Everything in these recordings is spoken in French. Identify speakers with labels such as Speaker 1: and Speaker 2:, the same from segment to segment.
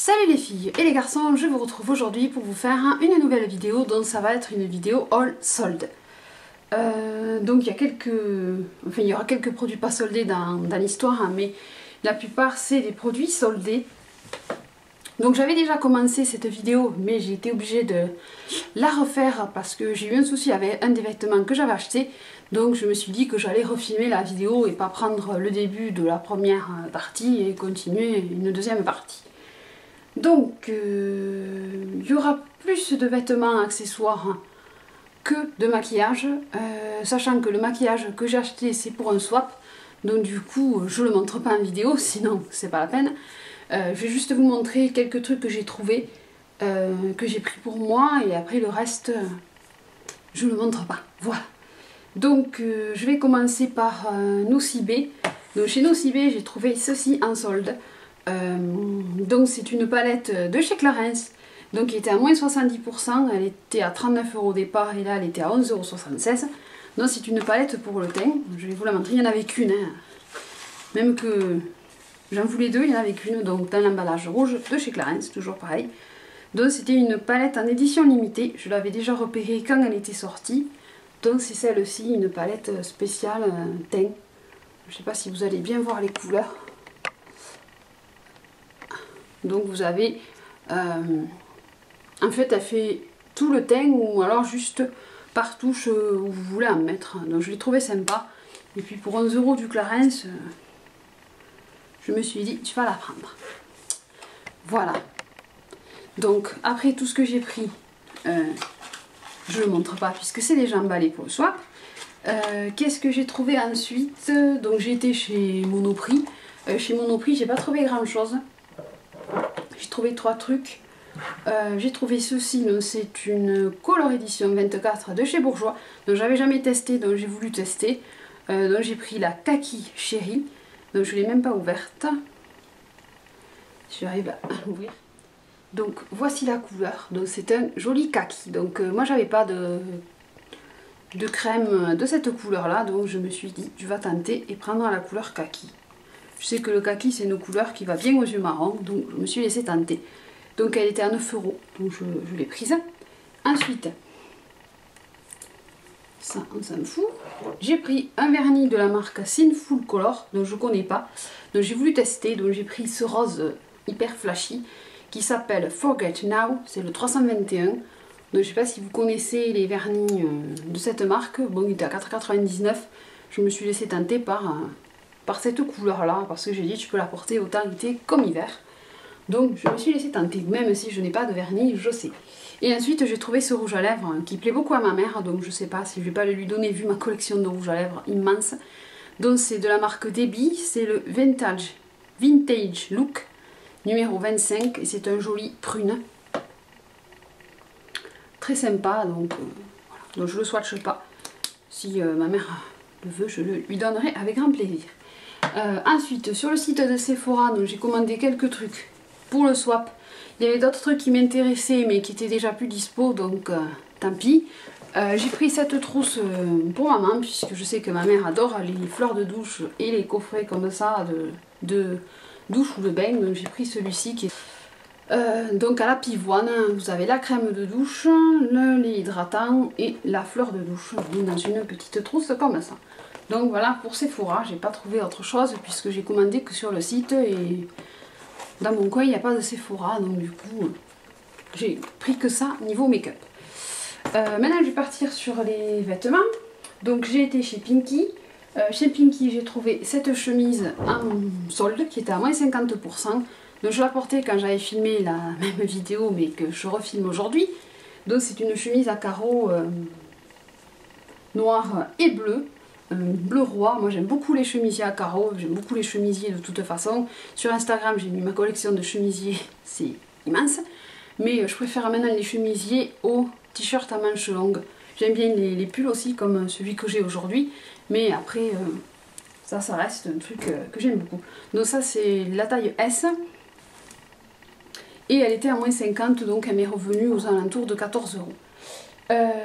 Speaker 1: Salut les filles et les garçons, je vous retrouve aujourd'hui pour vous faire une nouvelle vidéo, donc ça va être une vidéo haul solde. Donc il y aura quelques produits pas soldés dans l'histoire, hein, mais la plupart c'est des produits soldés. Donc j'avais déjà commencé cette vidéo, mais j'ai été obligée de la refaire parce que j'ai eu un souci avec un des vêtements que j'avais acheté. Donc je me suis dit que j'allais refilmer la vidéo et pas prendre le début de la première partie et continuer une deuxième partie. Donc, il y aura plus de vêtements, accessoires que de maquillage, sachant que le maquillage que j'ai acheté c'est pour un swap, donc du coup je le montre pas en vidéo, sinon c'est pas la peine. Je vais juste vous montrer quelques trucs que j'ai trouvé, que j'ai pris pour moi, et après le reste je le montre pas, voilà. Donc je vais commencer par Nocibé. Donc chez Nocibé j'ai trouvé ceci en solde. Donc c'est une palette de chez Clarins, donc qui était à moins 70%, elle était à 39 € au départ et là elle était à 11,76 €. Donc c'est une palette pour le teint, je vais vous la montrer, il n'y en avait qu'une, hein. Même que j'en voulais deux, il n'y en avait qu'une, donc dans l'emballage rouge de chez Clarins, toujours pareil. Donc c'était une palette en édition limitée, je l'avais déjà repérée quand elle était sortie, donc c'est celle-ci, une palette spéciale teint. Je ne sais pas si vous allez bien voir les couleurs. Donc vous avez, en fait elle fait tout le teint ou alors juste par touche où vous voulez en mettre. Donc je l'ai trouvé sympa. Et puis pour 11 € du Clarins, je me suis dit tu vas la prendre. Voilà. Donc après tout ce que j'ai pris, je ne le montre pas puisque c'est déjà emballé pour le swap. Qu'est-ce que j'ai trouvé ensuite? Donc j'ai été chez Monoprix. Chez Monoprix j'ai pas trouvé grand chose. J'ai trouvé trois trucs. J'ai trouvé ceci, c'est une Color Edition 24 de chez Bourjois. Donc j'avais jamais testé, donc j'ai voulu tester. Donc j'ai pris la Kaki Chérie. Donc je ne l'ai même pas ouverte. Si j'arrive à l'ouvrir. Donc voici la couleur. Donc c'est un joli kaki. Donc moi j'avais pas de crème de cette couleur là. Donc je me suis dit tu vas tenter et prendre la couleur kaki. Je sais que le kaki c'est une couleur qui va bien aux yeux marrons, donc je me suis laissé tenter. Donc elle était à 9 €, donc je l'ai prise. Ensuite, ça on s'en fout. J'ai pris un vernis de la marque Sinful Color, donc je ne connais pas. Donc j'ai voulu tester, donc j'ai pris ce rose hyper flashy qui s'appelle Forget Now, c'est le 321. Donc je ne sais pas si vous connaissez les vernis de cette marque, bon il était à 4,99 €. Je me suis laissé tenter par cette couleur là parce que j'ai dit tu peux la porter autant été comme hiver, donc je me suis laissé tenter même si je n'ai pas de vernis, je sais. Et ensuite j'ai trouvé ce rouge à lèvres qui plaît beaucoup à ma mère, donc je sais pas si je vais pas le lui donner vu ma collection de rouge à lèvres immense. Donc c'est de la marque Debbie, c'est le Vintage Look numéro 25 et c'est un joli prune très sympa, donc voilà. Donc je le swatche pas, si ma mère le veut je le lui donnerai avec grand plaisir. Ensuite sur le site de Sephora, j'ai commandé quelques trucs pour le swap. Il y avait d'autres trucs qui m'intéressaient mais qui étaient déjà plus dispo, donc tant pis. J'ai pris cette trousse pour maman puisque je sais que ma mère adore les fleurs de douche et les coffrets comme ça de douche ou de bain. Donc j'ai pris celui-ci qui est donc à la pivoine. Vous avez la crème de douche, le lait hydratant et la fleur de douche dans une petite trousse comme ça. Donc voilà pour Sephora, j'ai pas trouvé autre chose puisque j'ai commandé que sur le site et dans mon coin il n'y a pas de Sephora, donc du coup j'ai pris que ça niveau make-up. Maintenant je vais partir sur les vêtements. Donc j'ai été chez Pinky. Chez Pinky j'ai trouvé cette chemise en solde qui était à moins 50%. Donc je la portais quand j'avais filmé la même vidéo mais que je refilme aujourd'hui. Donc c'est une chemise à carreaux noir et bleu. Bleu roi, moi j'aime beaucoup les chemisiers à carreaux, j'aime beaucoup les chemisiers de toute façon. Sur Instagram j'ai mis ma collection de chemisiers, c'est immense. Mais je préfère maintenant les chemisiers aux t-shirts à manches longues. J'aime bien les pulls aussi comme celui que j'ai aujourd'hui. Mais après ça reste un truc que j'aime beaucoup. Donc ça c'est la taille S. Et elle était à moins 50, donc elle m'est revenue aux alentours de 14 €.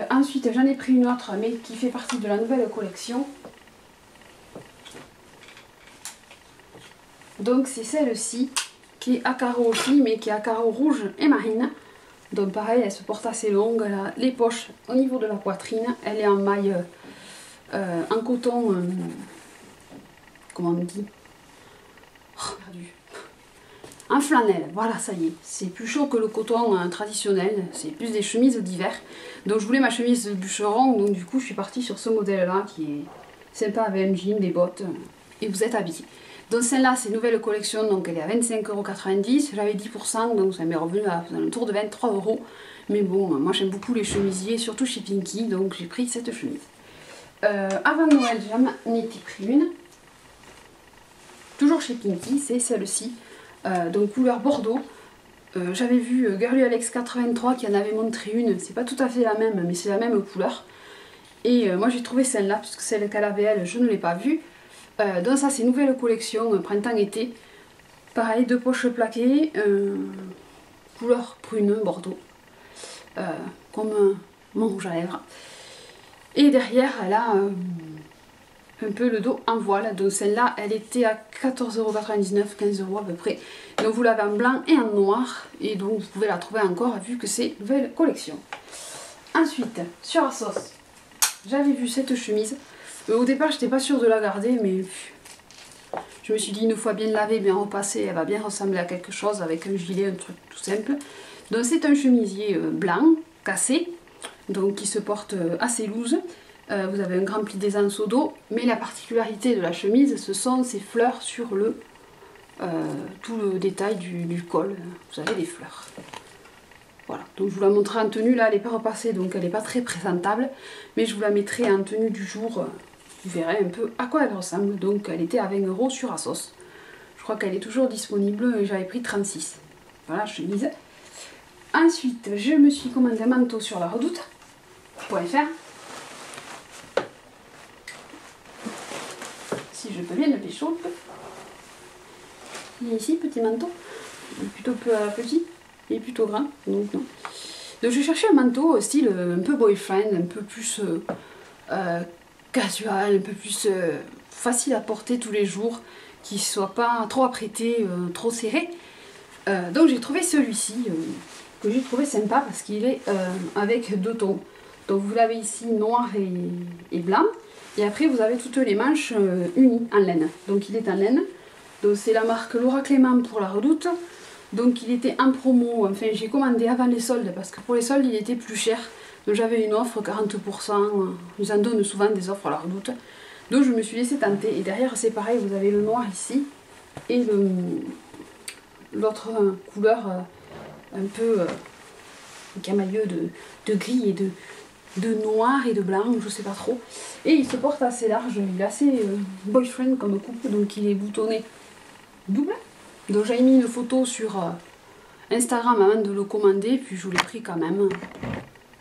Speaker 1: Ensuite j'en ai pris une autre mais qui fait partie de la nouvelle collection. Donc c'est celle-ci qui est à carreaux aussi, mais qui est à carreaux rouge et marine. Donc pareil, elle se porte assez longue, elle a les poches au niveau de la poitrine, elle est en maille, en coton, comment on dit, oh, perdu. En flanelle, voilà, ça y est, c'est plus chaud que le coton traditionnel, c'est plus des chemises d'hiver. Donc je voulais ma chemise de bûcheron, donc du coup je suis partie sur ce modèle là qui est sympa avec un jean, des bottes, et vous êtes habillés. Donc celle-là c'est une nouvelle collection, donc elle est à 25,90 €, j'avais 10%, donc ça m'est revenu à un tour de 23 €. Mais bon, moi j'aime beaucoup les chemisiers, surtout chez Pinky, donc j'ai pris cette chemise. Avant Noël, j'en ai pris une, toujours chez Pinky, c'est celle-ci. Donc couleur bordeaux. J'avais vu Girly Alex 83 qui en avait montré une, c'est pas tout à fait la même mais c'est la même couleur. Et moi j'ai trouvé celle-là puisque celle qu'elle avait elle je ne l'ai pas vue. Donc ça c'est nouvelle collection printemps-été. Pareil, deux poches plaquées, couleur prune bordeaux, comme mon rouge à lèvres. Et derrière elle a un peu le dos en voile, donc celle-là elle était à 14,99 €, 15 € à peu près. Donc vous l'avez en blanc et en noir, et donc vous pouvez la trouver encore vu que c'est une nouvelle collection. Ensuite, sur Asos, j'avais vu cette chemise. Au départ j'étais pas sûre de la garder, mais je me suis dit une fois bien lavée, bien repassée, elle va bien ressembler à quelque chose avec un gilet, un truc tout simple. Donc c'est un chemisier blanc, cassé, donc qui se porte assez loose. Vous avez un grand pli d'aisance au dos, mais la particularité de la chemise, ce sont ces fleurs sur tout le détail du col. Vous avez des fleurs. Voilà, donc je vous la montrerai en tenue, là elle n'est pas repassée, donc elle n'est pas très présentable, mais je vous la mettrai en tenue du jour, vous verrez un peu à quoi elle ressemble. Donc elle était à 20 € sur Asos. Je crois qu'elle est toujours disponible et j'avais pris 36. Voilà, chemise. Ensuite, je me suis commandé un manteau sur la redoute.fr. Si je peux bien le pécho. Et ici, petit manteau. Il est plutôt petit. Il est plutôt grand. Donc non. Donc je cherchais un manteau style un peu boyfriend, un peu plus casual, un peu plus facile à porter tous les jours, qui ne soit pas trop apprêté, trop serré. Donc j'ai trouvé celui-ci, que j'ai trouvé sympa parce qu'il est avec deux tons. Donc vous l'avez ici noir et blanc. Et après vous avez toutes les manches unies en laine. Donc il est en laine. Donc c'est la marque Laura Clément pour la redoute. Donc il était en promo, enfin j'ai commandé avant les soldes parce que pour les soldes il était plus cher. Donc j'avais une offre 40%, ils en donnent souvent des offres à la redoute. Donc je me suis laissé tenter. Et derrière c'est pareil, vous avez le noir ici et l'autre couleur un peu camailleux de gris et de noir et de blanc, je sais pas trop. Et il se porte assez large, il est assez boyfriend comme coupe, donc il est boutonné double. Donc j'avais mis une photo sur Instagram avant de le commander, puis je vous l'ai pris quand même.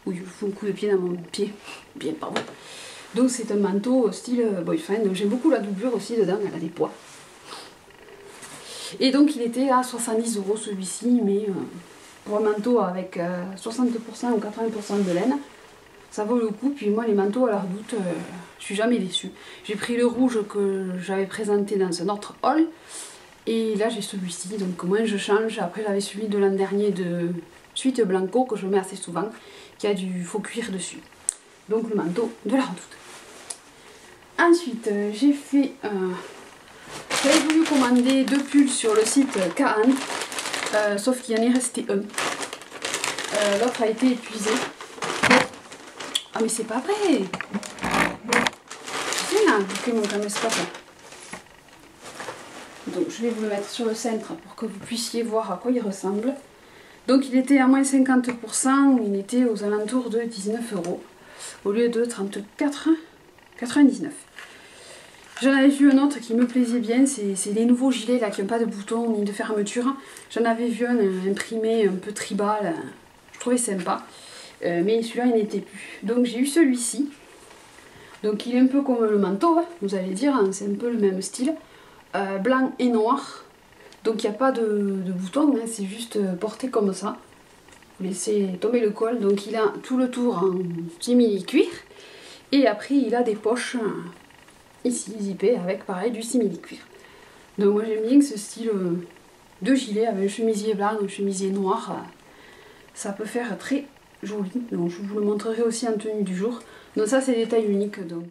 Speaker 1: Oui, je fous un coup de pied dans mon pied, bien pardon. Donc c'est un manteau style boyfriend, j'aime beaucoup la doublure aussi dedans, elle a des poids. Et donc il était à 70 € celui-ci, mais pour un manteau avec 60% ou 80% de laine, ça vaut le coup. Puis moi les manteaux à la redoute, je suis jamais déçue. J'ai pris le rouge que j'avais présenté dans un autre haul, et là j'ai celui-ci, donc moi je change. Après j'avais celui de l'an dernier de Suite Blanco que je mets assez souvent, qui a du faux cuir dessus. Donc le manteau de la redoute. Ensuite j'ai fait... j'avais voulu commander deux pulls sur le site Kaan, sauf qu'il y en est resté un. L'autre a été épuisé. Ah mais c'est pas vrai! Je sais là, boucler mon caméscope. Donc je vais vous le mettre sur le centre pour que vous puissiez voir à quoi il ressemble. Donc il était à moins 50%, il était aux alentours de 19 € au lieu de 34,99 €. J'en avais vu un autre qui me plaisait bien, c'est les nouveaux gilets là qui n'ont pas de bouton ni de fermeture. J'en avais vu un imprimé un peu tribal, je trouvais sympa. Mais celui-là il n'était plus. Donc j'ai eu celui-ci. Donc il est un peu comme le manteau, hein, vous allez dire, hein, c'est un peu le même style. Blanc et noir. Donc il n'y a pas de bouton, hein, c'est juste porté comme ça. Vous laissez tomber le col. Donc il a tout le tour en simili cuir. Et après il a des poches ici zippées avec pareil du simili cuir. Donc moi j'aime bien ce style deux gilets avec un chemisier blanc et un chemisier noir. Ça peut faire très joli, donc je vous le montrerai aussi en tenue du jour. Donc ça c'est des tailles uniques donc.